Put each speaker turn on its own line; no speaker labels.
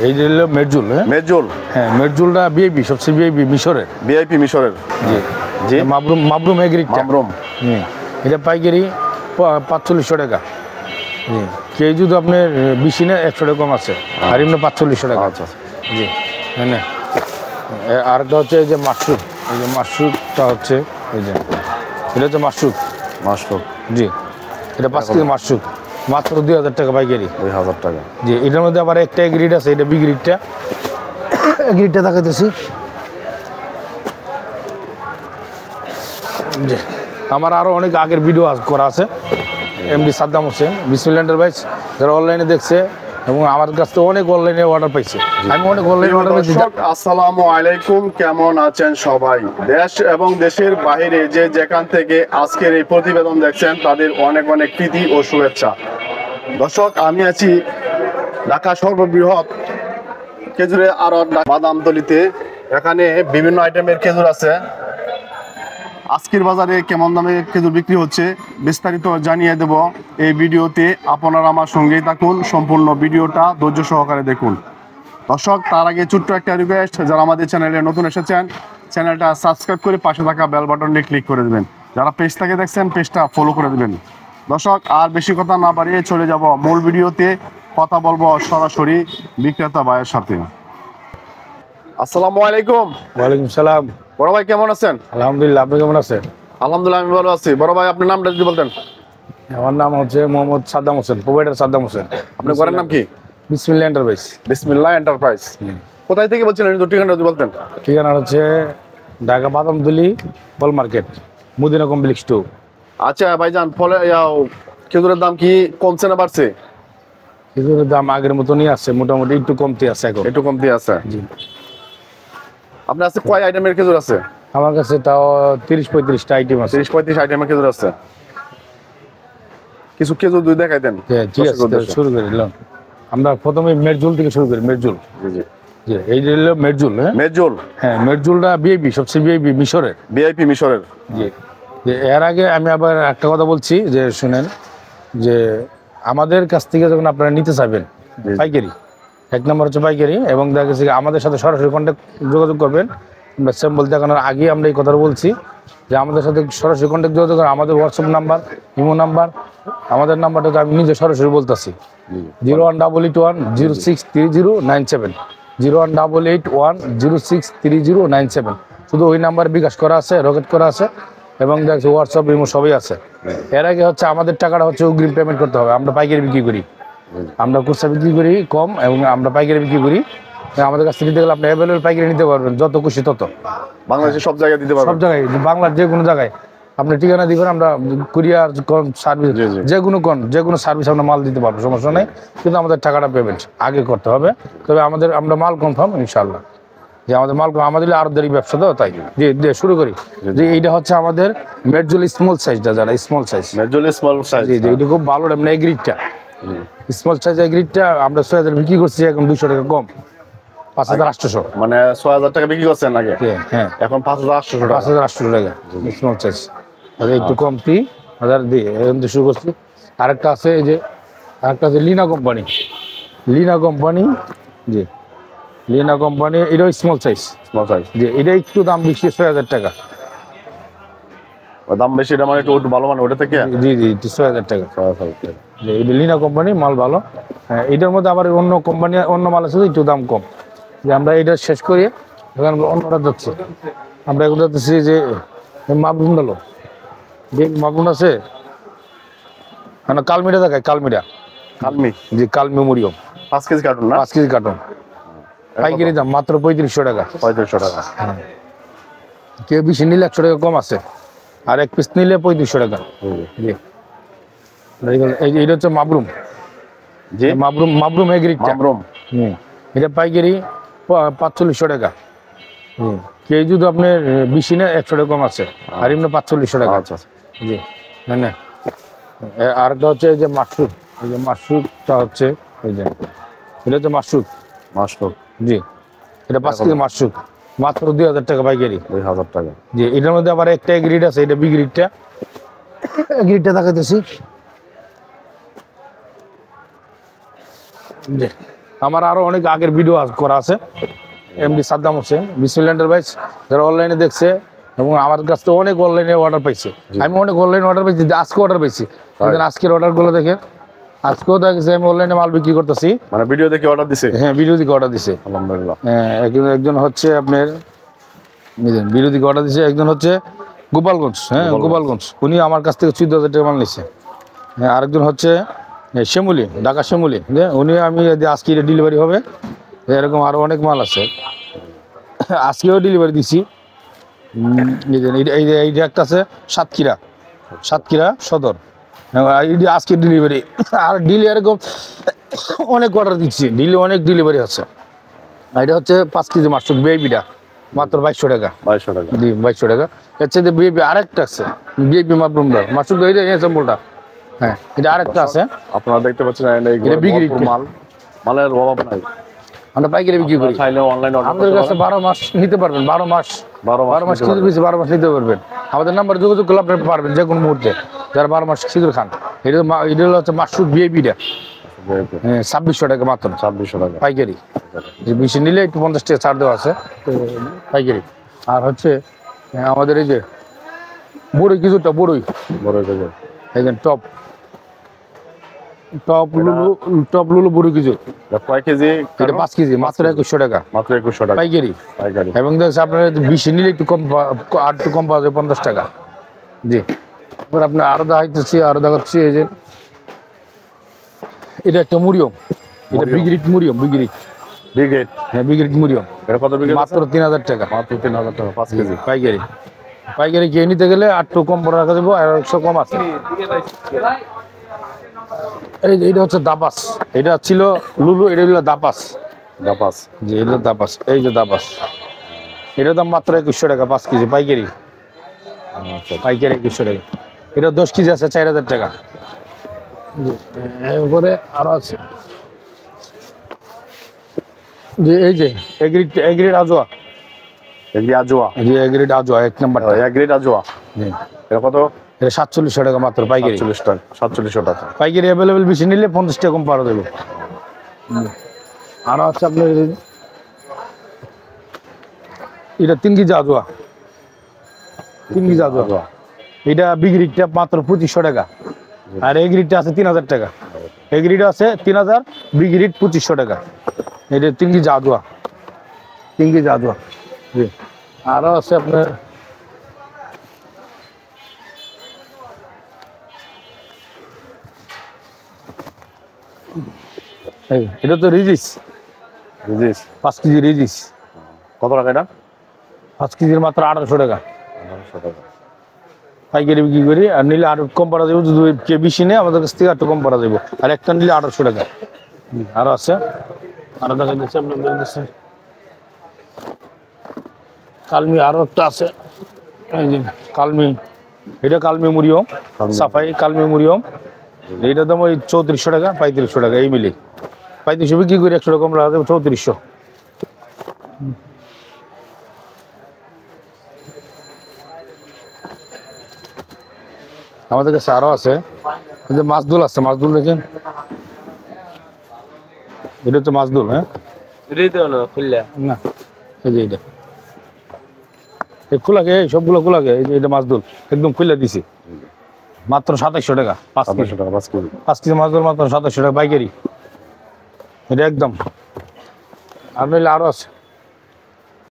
এই যে হলো মেরজুল।
মেরজুল,
হ্যাঁ মেরজুলটা ভিআইপি, সবচেয়ে ভিআইপি মিশরের।
ভিআইপি মিশরের।
জি
জি,
মাবরুম, মাবরুম এগ্রিটটা।
মাবরুম।
এটা পাইকারি 4500 টাকা। জি কেজি যদি আপনার বেশি না 100 টাকা কম আছে, আর এমনি 4500 টাকা।
আচ্ছা
জি হ্যাঁ। আরেকটা হচ্ছে এই যে মাশরুম, এই যে মাশরুমটা হচ্ছে এই যে এটা হচ্ছে মাশরুম।
মাশরুম,
জি এটা 5 কেজি মাশরুম মাত্র 2000 টাকা পাইকারি।
2000 টাকা।
জি এটার মধ্যে আবার একটা গ্রিড আছে, এটা বি গ্রিডটা। গ্রিডটা দেখাইতেছি। জি আমার আরও অনেক আগের ভিডিও করা আছে। এমডি সাদ্দাম হোসেন, বিসমিল্লাহ এন্টারপ্রাইজ, যারা অনলাইনে দেখছে এবং আমার কাছ থেকে অনেক অনলাইনে অর্ডার পাইছে। আমি অনেক অনলাইনে অর্ডার পাইছি।
আসসালামু আলাইকুম, কেমন আছেন সবাই? দেশ এবং দেশের বাইরে যে যেখান থেকে আজকের এই প্রতিবেদন দেখছেন তাদের অনেক অনেক প্রীতি ও শুভেচ্ছা। দর্শক, আমি আছি ঢাকা সর্ববৃহৎ খেজুরের আড়ত বাদামতলিতে। এখানে বিভিন্ন আইটেমের খেজুর আছে। আজকের বাজারে কেমন দামে খেজুর বিক্রি হচ্ছে বিস্তারিত জানিয়ে দেব এই ভিডিওতে। আপনারা আমার সঙ্গেই থাকুন, সম্পূর্ণ ভিডিওটা ধৈর্য সহকারে দেখুন। দর্শক, তার আগে ছোট্ট একটা রিকোয়েস্ট, যারা আমাদের চ্যানেলে নতুন এসেছেন চ্যানেলটা সাবস্ক্রাইব করে পাশে থাকা বেল বাটনটি ক্লিক করে দেবেন। যারা পেজ থেকে দেখছেন পেজটা ফলো করে দেবেন। দর্শক, আর বেশি কথা না বাড়িয়ে চলে যাব মূল ভিডিওতে। কথা বলবো সরাসরি বিক্রেতা ভাইয়ের সাথে। আসসালামু আলাইকুম।
ওয়ালাইকুম সালাম।
বড় ভাই কেমন আছেন?
আলহামদুলিল্লাহ, আপনি কেমন আছেন?
আলহামদুলিল্লাহ, আমি ভালো আছি। বড় ভাই, আপনার নামটা যদি বলতেন।
আমার নাম হচ্ছে মোহাম্মদ সাদ্দাম হোসেন, প্রোভাইডার সাদ্দাম হোসেন।
আপনার ঘরের নাম কি?
বিসমিল্লাহ এন্টারপ্রাইজ।
বিসমিল্লাহ এন্টারপ্রাইজ। কোথায় থেকে বলছেন? ঠিকানা যদি বলতেন।
ঠিকানা হচ্ছে ঢাকা বাদামতলি ফল মার্কেট, মদিনা কমপ্লেক্স 2।
আচ্ছা ভাইজান, ফলে খেজুরের দাম কি কমছে না বাড়ছে?
খেজুরের দাম আগের মতনই আছে, মোটামুটি একটু কমতি আছে এখন।
একটু কমতি আছে।
জি।
আপনার কাছে কয় আইটেমের খেজুর আছে?
আমার কাছে তাও 30-35টা আইটেম আছে।
30-35 আইটেমের খেজুর আছে। কিছু খেজুর দুই দেখাই দেন।
হ্যাঁ ঠিক আছে, শুরু করে দিলাম। আমরা প্রথমে মেরজুল থেকে শুরু করি। মেরজুল,
জি
জি এই যে হলো মেরজুল।
মেরজুল,
হ্যাঁ মেরজুলটা ভিআইপি, সবচেয়ে ভিআইপি মিশরের।
ভিআইপি মিশরের।
জি এর আগে আমি আবার একটা কথা বলছি যে শুনেন, যে আমাদের কাছ থেকে যখন আপনারা নিতে চাইবেন পাইকারি, এক নম্বর হচ্ছে পাইকারি, এবং দেখা গেছে আমাদের সাথে সরাসরি কন্ট্যাক্ট যোগাযোগ করবেন। আমরা স্যাম্পল দেখানোর আগে আমরা এই কথা বলছি যে আমাদের সাথে সরাসরি কন্ট্যাক্ট যোগাযোগ করেন। আমাদের হোয়াটসঅ্যাপ নাম্বার, ইমো নাম্বার, আমাদের নাম্বারটা আমি নিজে সরাসরি বলতেছি 01881063097, 01881063097। শুধু ওই নাম্বার বিকাশ করা আছে, রকেট করা আছে, এবং দেখছি হোয়াটসঅ্যাপ ইমো সবই আছে। এর আগে হচ্ছে আমাদের টাকাটা হচ্ছে অগ্রিম পেমেন্ট করতে হবে। আমরা পাইকারি বিক্রি করি, আমরা খুচরা বিক্রি করি কম, এবং আমরা পাইকারি বিক্রি করি। আমাদের কাছ থেকে নিতে গেলে আপনি অ্যাভেলেবল পাইকারি নিতে পারবেন, যত খুশি তত।
বাংলাদেশের সব জায়গায় দিতে পারবেন?
সব জায়গায়, বাংলার যে কোনো জায়গায় আপনি ঠিকানা দিবেন, আমরা কুরিয়ার সার্ভিস যে কোনো সার্ভিস আমরা মাল দিতে পারবো, সমস্যা নেই। কিন্তু আমাদের টাকাটা পেমেন্ট আগে করতে হবে। তবে আমরা মাল কনফার্ম ইনশাল্লাহ, যে আমাদের মাল আমাদের আরো দেরি ব্যবসা তো, তাই দিয়ে শুরু করি। যে এইটা হচ্ছে আমাদের মেরজুল স্মল সাইজটা, যারা স্মল সাইজ
মেরজুল স্মল সাইজ।
জি এটা খুব ভালো। এমনি এগ্রিডটা স্মল সাইজ এগ্রিডটা আমরা 6000 বিক্রি করছি, এখন 200 টাকা কম, 5800।
মানে 6000 টাকা বিক্রি করছেন আগে,
হ্যাঁ
এখন 5800 টাকা।
5800 টাকা স্মল সাইজ, একটু কমতি হাজার দিয়ে এখন শুরু করছি। আরেকটা আছে, এই যে আরেকটা আছে লিনা কোম্পানি। লিনা কোম্পানি, জি লিনা কোম্পানি, এটাও স্মল সাইজ।
স্মল সাইজ,
জি এটা একটু দাম বেশি, 6000 টাকা
দাম বেশি। এটা মানে একটু ভালো, মানে ওটা থেকে।
জি জি 6000 টাকা। জি এটা লিনা কোম্পানি, মাল ভালো। হ্যাঁ এটার মধ্যে আবার অন্য কোম্পানি অন্য মাল আছে একটু দাম কম। যে আমরা এটা শেষ করি, এখন অন্যটা যাচ্ছে। আমরা এখন যাচ্ছি যে মাবরুম ডালো, যে মাবরুম আছে মানে কালমিটা দেখায়, কালমি, জি কালমি মরিয়ম
5 কেজি কার্টুন না?
5 কেজি কার্টন পাইকারি দাম মাত্র 3500 টাকা।
3500 টাকা।
হ্যাঁ কেউ বেশি নিলে 100 টাকা কম আছে, আর এক পিস নিলে 3500 টাকা। জি এইটা হচ্ছে মাবরুম।
জি
মাবরুম এগ্রিটটা। এটা পাইকারি 4500 টাকা। কেজি যদি আপনার বেশি না 100 টাকা কম আছে, আর এমনি 4500 টাকা।
আচ্ছা
জি হ্যাঁ। আরেকটা হচ্ছে এই যে মাশরুম, এই যে মাশরুমটা হচ্ছে এই যে এটা হচ্ছে মাশরুম। জি এটা 5 কেজি মাশরুম মাত্র 2000 টাকা পাইকারি।
2000 টাকা।
জি এটার মধ্যে আবার একটা গ্রিড আছে, এটা বি গ্রিডটা। গ্রিডটা দেখাইতেছি। জি আমার আরো অনেক আগের ভিডিও করা আছে। এমডি সাদ্দাম হোসেন বিসমিল্লাহ এন্টারপ্রাইজ, যারা অনলাইনে দেখছে এবং আমার কাছ থেকে অনেক অনলাইনে অর্ডার পাইছে। আমি অনেক অনলাইনে অর্ডার পাইছি, আজকে অর্ডার পাইছি। আজকের অর্ডারগুলো দেখে আজকেও দেখেছি আমি অনলাইনে মাল বিক্রি করতেছি।
মানে ভিডিও দেখে অর্ডার দিছে?
হ্যাঁ, ভিডিও দিকে অর্ডার দিছে।
আলহামদুলিল্লাহ।
হ্যাঁ, একজন হচ্ছে আপনার ভিডিও দিকে অর্ডার দিছে, একজন হচ্ছে গোপালগঞ্জ। হ্যাঁ, গোপালগঞ্জ, উনি আমার কাছ থেকে 14,000 টাকা মাল নিচ্ছে। হ্যাঁ, আরেকজন হচ্ছে শ্যামলী, ঢাকা শ্যামলী, উনি আমি আজকে ডেলিভারি হবে। এরকম আরো অনেক মাল আছে, আজকেও ডেলিভারি দিছি। এই একটা আছে সাতক্ষীরা সদর, আজকে ডেলিভারি। আর ডিলে এরকম অনেক অর্ডার দিচ্ছি, ডিলে অনেক ডেলিভারি আছে। এটা হচ্ছে 5 কেজি মাছুক বিআইপিটা, মাত্র 2200 টাকা।
2200 টাকা?
জি, 2200 টাকা। এর চাইতে বিআইপি আরেকটা আছে, বিআইপি মাপরুমদার মাছুক, এই সম্বলটা। হ্যাঁ, এটা আরেকটা আছে।
আপনারা দেখতে পাচ্ছেন
এটা বিক্রি
মালের অভাব নাই।
আমরা পাইকারি বিক্রি করি।
চাইলে অনলাইন অর্ডার
আমাদের কাছে 12 মাস নিতে পারবেন, 12 মাস
12 মাস
খিচুড়ি পিছু 12 মাস নিতে পারবেন। আমাদের নাম্বার যোগাযোগ করলে আপনি পারবেন যে কোনো মুহূর্তে, যারা 12 মাস খিচুড়ি খান। এটা হচ্ছে মাসুক বিআইপিটা। হ্যাঁ, 2600 টাকা মাত্র।
2600 টাকা
পাইকারি। বেশি নিলে একটু 50 টাকা ছাড় দেওয়া আছে পাইকারি। আর হচ্ছে আমাদের এই যে বড়ই কিছুটা, বড়ই একদম টপ লুলু বড়ই কিছু।
কয় কেজি?
এটা 5 কেজি, মাত্র 2100 টাকা।
মাত্র 2100 টাকা
পাইকারি। এবং দেখছি আপনার বেশি নিলে একটু কম, আর একটু কম পাওয়া যায়, 50 টাকা। জি, এবার আপনি আরো দেখাচ্ছি এই যে এটা একটা মুড়িয়ম, এটা বিগ্রিট মুড়িয়ম, বিগ্রিট। হ্যাঁ, বিগ্রিট মুড়িয়ম।
এটা কত বিক্রি?
মাত্র 3000 টাকা।
মাত্র 3000 টাকা 5 কেজি
পাইকারি গিয়ে নিতে গেলে আর একটু কম পড়ে রাখা যাবো, আর 100 কম আছে। এইটা হচ্ছে দাপাস, এটা ছিল লুলু, এটা হলো দাপাস। জি, এটা দাপাস, এই যে দাপাস। এটার দাম মাত্র 2100 টাকা 5 কেজি পাইকারি। পাইকারি 2100 টাকা। এটা 10 কেজি আছে 4000 টাকা। এরপরে আরো আছে যে এই যে এগ্রিড আজোয়া। জি, এগ্রিড আজোয়া 1 নাম্বার।
এটা কত?
এটা 4700 টাকা মাত্র পাইকারি।
4700 টাকা
পাইকারি। অ্যাভেলেবেল বেশি নিলে 50 টাকা কম পাওয়া যাবে। আর আছে আপনার এটা 3 কেজি আজোয়া, 3 কেজি আজোয়া। এটা বিগ্রিডটা মাত্র 2500 টাকা। আর এগ্রিডটা আছে 3000 টাকা। এগ্রিড আছে 3000, বিগ্রিড 2500 টাকা। এটা 3 কেজি আজোয়া, 3 কেজি আজোয়া। জি, আরো আছে আপনার এটা তো রিজিস 5 কেজি রিজিস।
কত টাকা এটা?
5 কেজির মাত্র 1800 টাকা। পাইকারি বিক্রি করি, আর নিলে আর কম পাওয়া যাবে। যদি কে বেশি নেই আমাদের কাছ থেকে একটু কম পাওয়া যাবে। আর একটা নিলে 1800 টাকা। আরো আছে, আরো দেখা যাচ্ছে আপনাদের কাছে কালমি, আরো একটা আছে এই যে কালমি। এটা কালমি মুড়িয়ম, সাফাই কালমি মুড়িয়ম। এইটার দাম ওই 3400 টাকা 3500 টাকা, এই মিলে 3500 বিক্রি করি, 100 টাকা কম রাখা যাবে 3400। আমাদের কাছে আরো আছে যে মাছদুল আছে, মাছদুল দেখেন, এটা হচ্ছে মাছদুল। হ্যাঁ, না এই যে এটা খোলা গে, সবগুলো খোলা গে। এই যে এটা মাছদুল একদম খুলে দিছি, মাত্র 2700 টাকা 5 কেজি। 5 কেজি মাছদুল মাত্র 2700 টাকা পাইকারি। এটা একদম। আর নইলে আরো আছে।